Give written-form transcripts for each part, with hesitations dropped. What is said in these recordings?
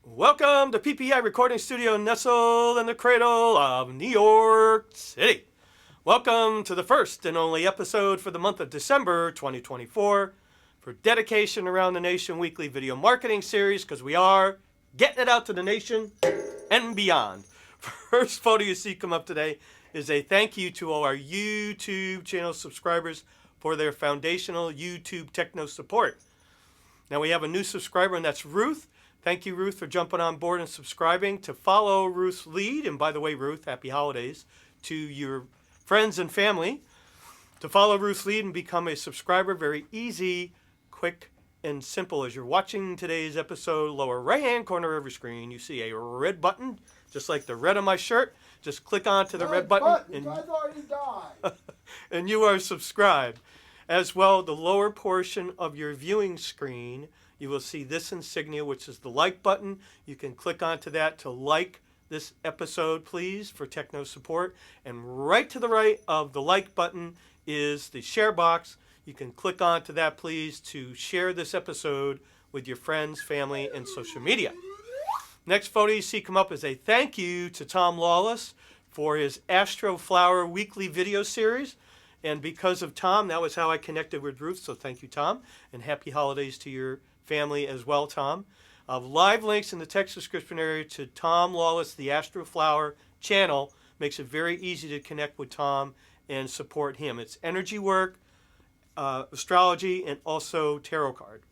Welcome to PPI Recording Studio nestled in the cradle of New York City. Welcome to the first and only episode for the month of December 2024 for Dedication Around the Nation weekly video marketing series, because we are getting it out to the nation and beyond. First photo you see come up today is a thank you to all our YouTube channel subscribers for their foundational YouTube techno support. Now we have a new subscriber, and that's Ruth. Thank you, Ruth, for jumping on board and subscribing. To follow Ruth's lead, and by the way, Ruth, happy holidays to your friends and family. To follow Ruth's lead and become a subscriber, very easy, quick, and simple. As you're watching today's episode, lower right-hand corner of your screen, you see a red button, just like the red on my shirt. Just click onto the red button, and, I've already died. and you are subscribed. As well, the lower portion of your viewing screen, you will see this insignia, which is the like button. You can click onto that to like this episode, please, for techno support. And right to the right of the like button is the share box. You can click onto that, please, to share this episode with your friends, family, and social media. Next photo you see come up is a thank you to Tom Lawless for his ASTROFLOWER weekly video series. And because of Tom, that was how I connected with Ruth. So thank you, Tom, and happy holidays to your family as well, Tom. Live links in the text description area to Tom Lawless, the ASTROFLOWER channel. Makes it very easy to connect with Tom and support him. It's energy work, astrology, and also tarot card.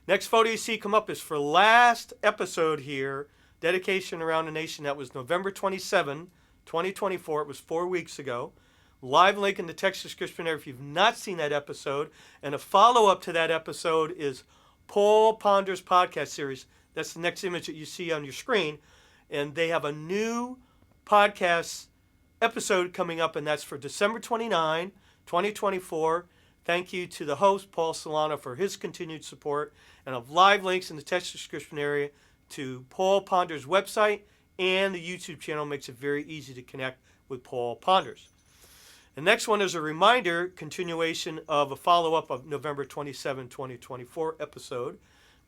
Next photo you see come up is for last episode here, Dedication Around the Nation. That was November 27, 2024. It was 4 weeks ago. Live link in the text description there if you've not seen that episode. And a follow-up to that episode is Paul Ponder's podcast series. That's the next image that you see on your screen. And they have a new podcast episode coming up, and that's for December 29, 2024. Thank you to the host, Paul Solano, for his continued support. And of live links in the text description area to Paul Ponder's website and the YouTube channel. Makes it very easy to connect with Paul Ponders. The next one is a reminder, continuation of a follow-up of November 27, 2024 episode.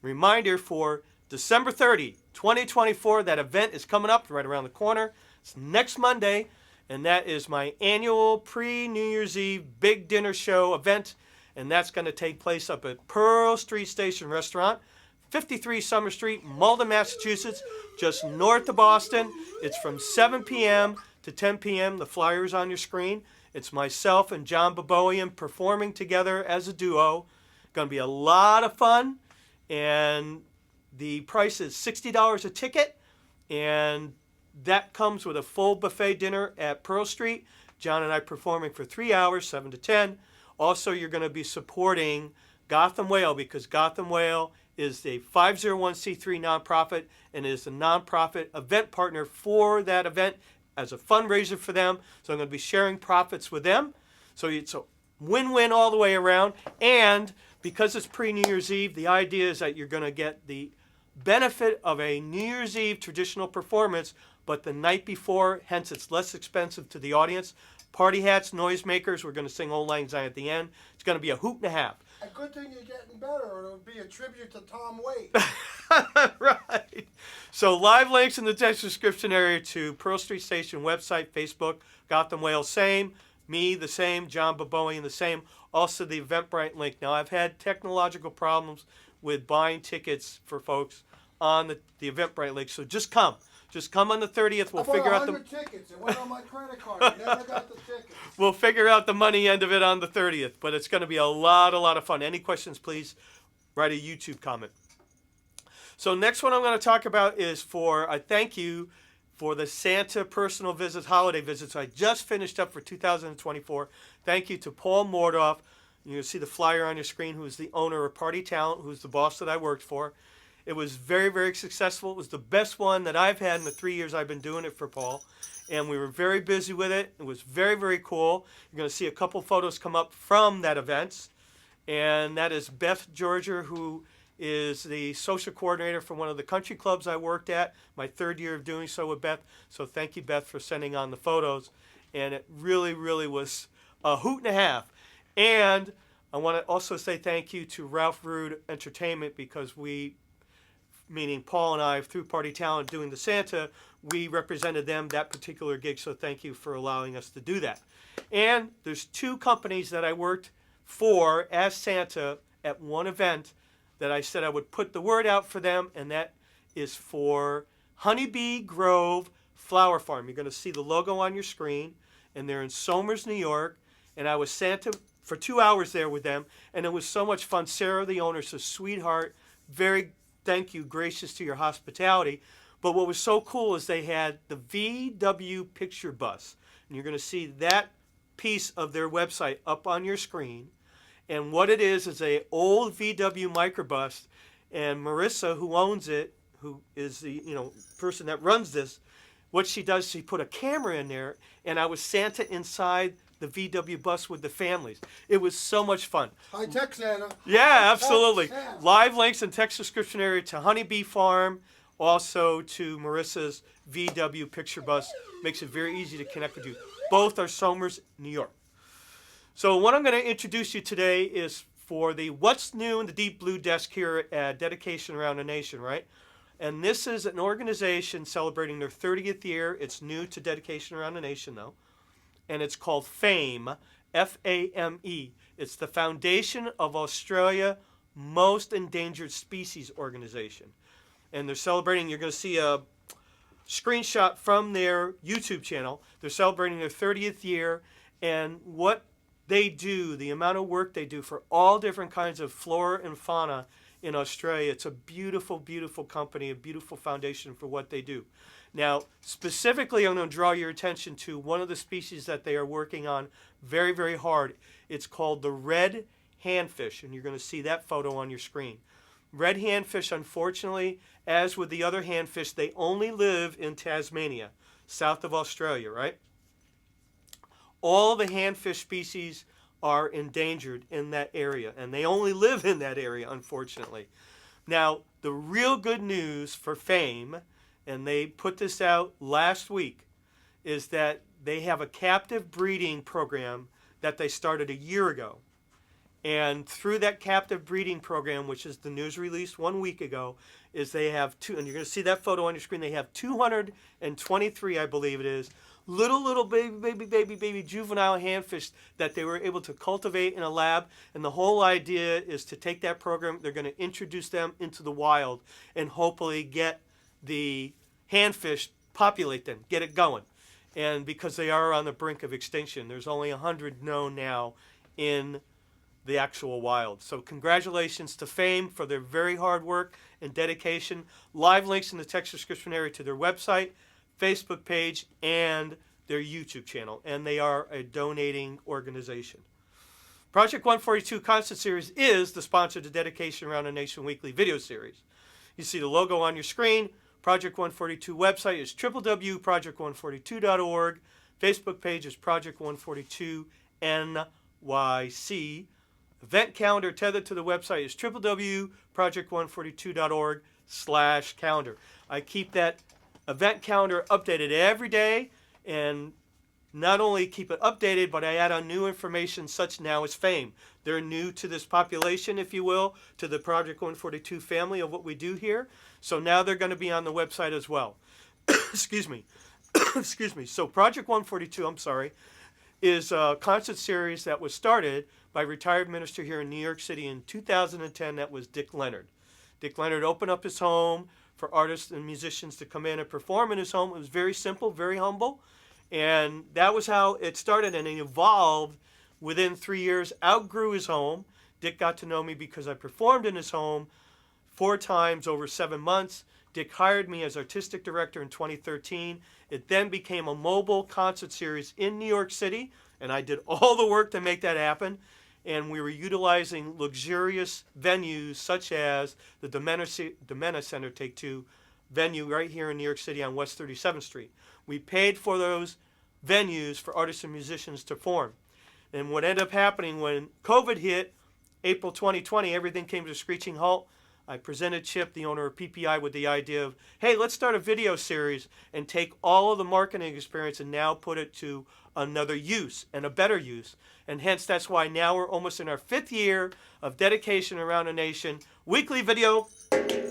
Reminder for December 30, 2024, that event is coming up right around the corner. It's next Monday, and that is my annual pre-New Year's Eve big dinner show event, and that's going to take place up at Pearl Street Station Restaurant, 53 Summer Street, Malden, Massachusetts, just north of Boston. It's from 7 p.m. to 10 p.m. The flyer is on your screen. It's myself and John BABOIAN performing together as a duo. Going to be a lot of fun, and the price is $60 a ticket, and that comes with a full buffet dinner at Pearl Street. John and I performing for 3 hours, 7 to 10. Also, you're going to be supporting Gotham Whale, because Gotham Whale is a 501c3 nonprofit and is a nonprofit event partner for that event as a fundraiser for them. So I'm going to be sharing profits with them. So it's a win-win all the way around. And because it's pre-New Year's Eve, the idea is that you're going to get the benefit of a New Year's Eve traditional performance, but the night before, hence it's less expensive to the audience. Party hats, noisemakers, we're going to sing Old Lang Syne at the end. It's going to be a hoot and a half. A good thing you're getting better, or it'll be a tribute to Tom Waite. Right. So live links in the text description area to Pearl Street Station website, Facebook, Gotham Whale, same. Me, the same. John BABOIAN, the same. Also the Eventbrite link. Now, I've had technological problems with buying tickets for folks on the Eventbrite link, so just come. Just come on the 30th. We'll figure out the tickets. It went on my credit card. I never got the tickets. We'll figure out the money end of it on the 30th, but it's going to be a lot of fun. Any questions, please write a YouTube comment. So next one I'm going to talk about is for a thank you for the Santa personal visits, holiday visits I just finished up for 2024. Thank you to Paul Mordoff. You'll see the flyer on your screen, who is the owner of Party Talent, who's the boss that I worked for. It was very, very successful. It was the best one that I've had in the 3 years I've been doing it for Paul. And we were very busy with it. It was very, very cool. You're going to see a couple photos come up from that event. And that is Beth Georgia, who is the social coordinator for one of the country clubs I worked at. My 3rd year of doing so with Beth. So thank you, Beth, for sending on the photos. And it really, really was a hoot and a half. And I want to also say thank you to Ralph Rude Entertainment, because we meaning Paul and I, through Party Talent, doing the Santa, we represented them that particular gig. So thank you for allowing us to do that. And there's 2 companies that I worked for as Santa at one event that I said I would put the word out for them, and that is for Honeybee Grove Flower Farm. You're going to see the logo on your screen, and they're in Somers, New York. And I was Santa for 2 hours there with them, and it was so much fun. Sarah, the owner, is a sweetheart, very, thank you, gracious to your hospitality. But what was so cool is they had the VW picture bus, and you're going to see that piece of their website up on your screen. And what it is a old VW microbus, and Marissa, who owns it, who is the person that runs this, what she does, she put a camera in there, and I was Santa inside the VW bus with the families. It was so much fun. High tech Santa. Yeah, absolutely. Santa. Live links and text description area to Honeybee Farm, also to Marissa's VW picture bus. Makes it very easy to connect with you. Both are Somers, New York. So what I'm going to introduce you today is for the What's New in the Deep Blue desk here at Dedication Around the Nation, right? And this is an organization celebrating their 30th year. It's new to Dedication Around the Nation, though. And it's called F.A.M.E, F-A-M-E. It's the Foundation of Australia Most Endangered Species Organization. And they're celebrating, you're going to see a screenshot from their YouTube channel. They're celebrating their 30th year, and what they do, the amount of work they do for all different kinds of flora and fauna in Australia. It's a beautiful, beautiful company, a beautiful foundation for what they do. Now, specifically, I'm going to draw your attention to one of the species that they are working on very, very hard. It's called the red handfish, and you're going to see that photo on your screen. Red handfish, unfortunately, as with the other handfish, they only live in Tasmania, south of Australia, right? All the handfish species are endangered in that area, and they only live in that area, unfortunately. Now, the real good news for F.A.M.E, and they put this out last week, is that they have a captive breeding program that they started a year ago. And through that captive breeding program, which is the news released 1 week ago, is they have and you're going to see that photo on your screen, they have 223, I believe it is, little baby juvenile handfish that they were able to cultivate in a lab. And the whole idea is to take that program, they're going to introduce them into the wild and hopefully get the handfish, populate them, get it going. And because they are on the brink of extinction, there's only 100 known now in the actual wild. So congratulations to F.A.M.E for their very hard work and dedication. Live links in the text description area to their website, Facebook page, and their YouTube channel. And they are a donating organization. Project 142 Concert Series is the sponsor to Dedication Around the Nation weekly video series. You see the logo on your screen. Project 142 website is www.project142.org. Facebook page is Project 142 NYC. Event calendar tethered to the website is www.project142.org/calendar. I keep that event calendar updated every day, and not only keep it updated, but I add on new information such now as F.A.M.E. They're new to this population, if you will, to the Project 142 family of what we do here. So now they're going to be on the website as well. Excuse me. Excuse me. So Project 142, is a concert series that was started by a retired minister here in New York City in 2010. That was Dick Leonard. Dick Leonard opened up his home for artists and musicians to come in and perform in his home. It was very simple, very humble. And that was how it started, and it evolved within 3 years, outgrew his home. Dick got to know me because I performed in his home 4 times over 7 months. Dick hired me as artistic director in 2013. It then became a mobile concert series in New York City, and I did all the work to make that happen. And we were utilizing luxurious venues such as the Domena Center Take Two venue right here in New York City on West 37th Street. We paid for those venues for artists and musicians to perform. And what ended up happening when COVID hit, April 2020, everything came to a screeching halt. I presented Chip, the owner of PPI, with the idea of, hey, let's start a video series and take all of the marketing experience and now put it to another use and a better use. And hence, that's why now we're almost in our 5th year of Dedication Around the Nation weekly video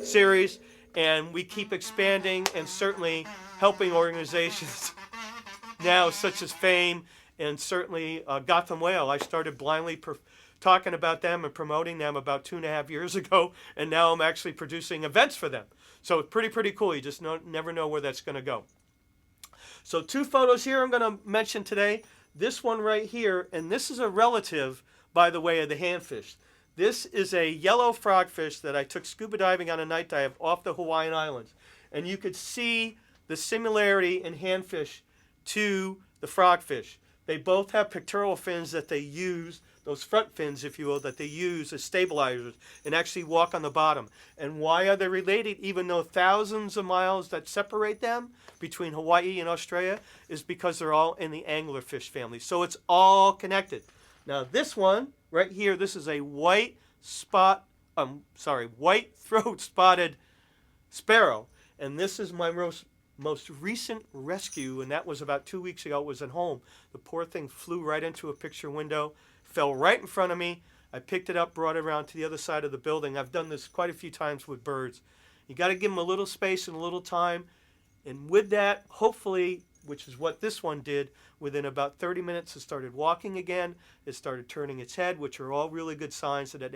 series. And we keep expanding and certainly helping organizations now such as F.A.M.E and certainly Gotham Whale. I started blindly talking about them and promoting them about 2.5 years ago, and now I'm actually producing events for them. So it's pretty cool. You just never know where that's going to go. So 2 photos here I'm going to mention today. This one right here, and this is a relative, by the way, of the handfish. This is a yellow frogfish that I took scuba diving on a night dive off the Hawaiian Islands. And you could see the similarity in handfish to the frogfish. They both have pectoral fins that they use, those front fins, if you will, that they use as stabilizers and actually walk on the bottom. And why are they related, even though thousands of miles that separate them between Hawaii and Australia, is because they're all in the anglerfish family. So it's all connected. Now this one right here, this is a white throat spotted sparrow. And this is my most recent rescue, and that was about 2 weeks ago. It was at home. The poor thing flew right into a picture window, fell right in front of me. I picked it up, brought it around to the other side of the building. I've done this quite a few times with birds. You got to give them a little space and a little time. And with that, hopefully, which is what this one did, within about 30 minutes it started walking again. It started turning its head, which are all really good signs that it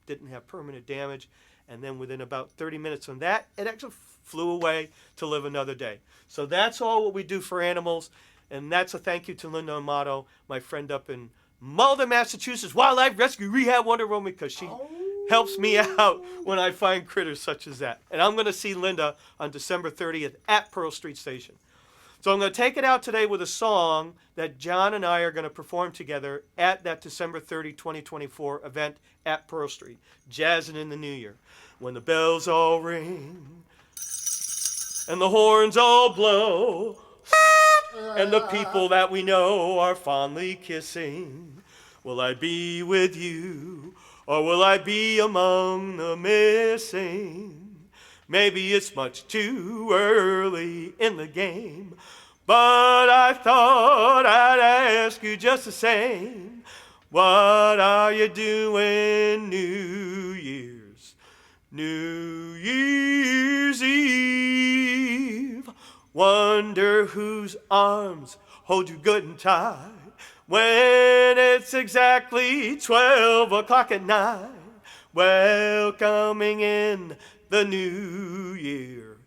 didn't have permanent damage. And then within about 30 minutes on that, it actually flew away to live another day. So that's all what we do for animals. And that's a thank you to Linda AMATO, my friend up in Malden, Massachusetts, Wildlife Rescue Rehab Wonder Woman, because she helps me out when I find critters such as that. And I'm going to see Linda on December 30th at Pearl Street Station. So I'm going to take it out today with a song that John and I are going to perform together at that December 30, 2024 event at Pearl Street, Jazzin' in the New Year. When the bells all ring and the horns all blow and the people that we know are fondly kissing, will I be with you or will I be among the missing? Maybe it's much too early in the game, but I thought I'd ask you just the same. What are you doing New Year's? New Year's Eve. Wonder whose arms hold you good and tight when it's exactly 12 o'clock at night, welcoming in the new year,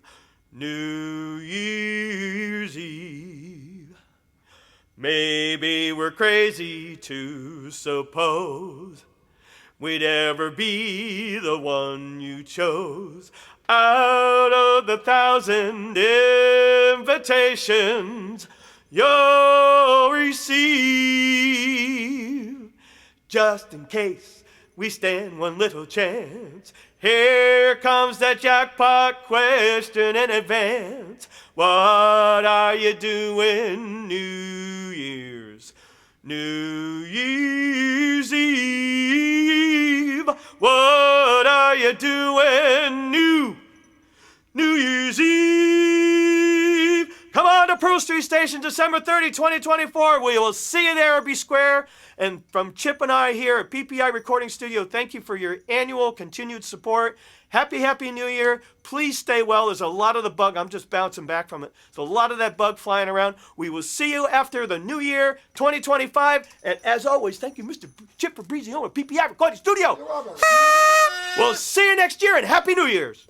New Year's Eve. Maybe we're crazy to suppose we'd ever be the one you chose out of the 1,000 invitations you'll receive. Just in case we stand one little chance, here comes that jackpot question in advance. What are you doing New Year's? New Year's Eve. What are you doing New Year's Eve? Come on to Pearl Street Station, December 30, 2024. We will see you there at B Square. And from Chip and I here at PPI Recording Studio, thank you for your annual continued support. Happy New Year. Please stay well. There's a lot of the bug. I'm just bouncing back from it. There's a lot of that bug flying around. We will see you after the new year, 2025. And as always, thank you, Mr. Chip, for breezing over PPI Recording Studio. You're welcome. We'll see you next year, and Happy New Year's.